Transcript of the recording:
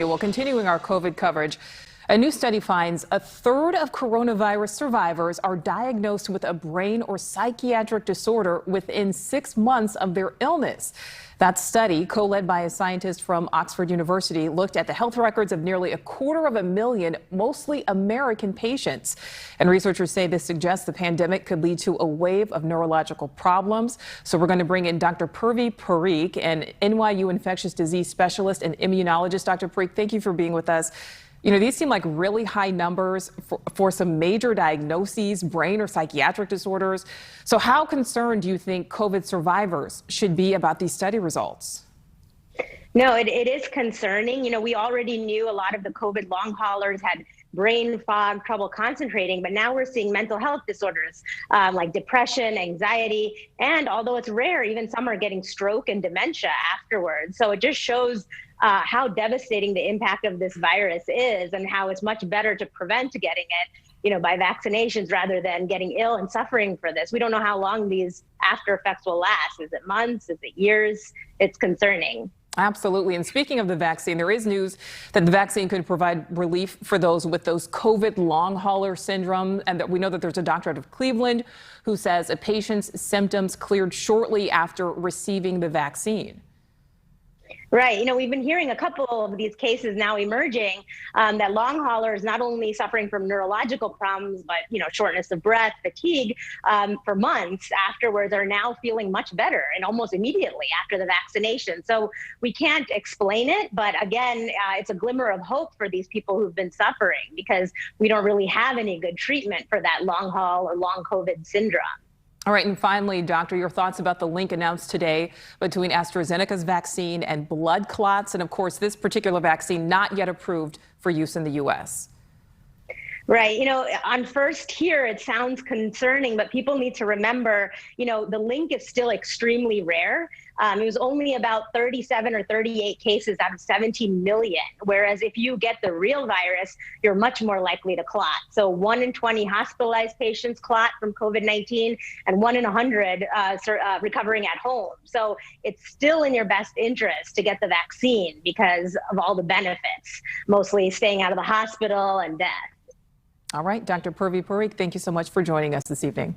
Well, continuing our COVID coverage, a new study finds a third of coronavirus survivors are diagnosed with a brain or psychiatric disorder within 6 months of their illness. That study, co-led by a scientist from Oxford University, looked at the health records of nearly 250,000, mostly American patients. And researchers say this suggests the pandemic could lead to a wave of neurological problems. So we're going to bring in Dr. Purvi Parikh, an NYU infectious disease specialist and immunologist. Dr. Parikh, thank you for being with us. You know, these seem like really high numbers for some major diagnoses, brain or psychiatric disorders. So how concerned do you think COVID survivors should be about these study results? No, it is concerning. You know, we already knew a lot of the COVID long haulers had brain fog, trouble concentrating, but now we're seeing mental health disorders like depression, anxiety, and although it's rare, even some are getting stroke and dementia afterwards. So it just shows how devastating the impact of this virus is and how it's much better to prevent getting it, you know, by vaccinations rather than getting ill and suffering for this. We don't know how long these after effects will last. Is it months? Is it years? It's concerning. Absolutely. And speaking of the vaccine, there is news that the vaccine could provide relief for those with those COVID long hauler syndrome. And that we know that there's a doctor out of Cleveland who says a patient's symptoms cleared shortly after receiving the vaccine. Right. You know, we've been hearing a couple of these cases now emerging that long haulers not only suffering from neurological problems, but, you know, shortness of breath, fatigue for months afterwards are now feeling much better and almost immediately after the vaccination. So we can't explain it. But again, it's a glimmer of hope for these people who've been suffering because we don't really have any good treatment for that long haul or long COVID syndrome. All right. And finally, doctor, your thoughts about the link announced today between AstraZeneca's vaccine and blood clots. And of course, this particular vaccine not yet approved for use in the U.S. Right. You know, on first hear, it sounds concerning, but people need to remember, you know, the link is still extremely rare. It was only about 37 or 38 cases out of 17 million, whereas if you get the real virus, you're much more likely to clot. So 1 in 20 hospitalized patients clot from COVID-19 and 1 in 100 recovering at home. So it's still in your best interest to get the vaccine because of all the benefits, mostly staying out of the hospital and death. All right, Dr. Purvi Parikh, thank you so much for joining us this evening.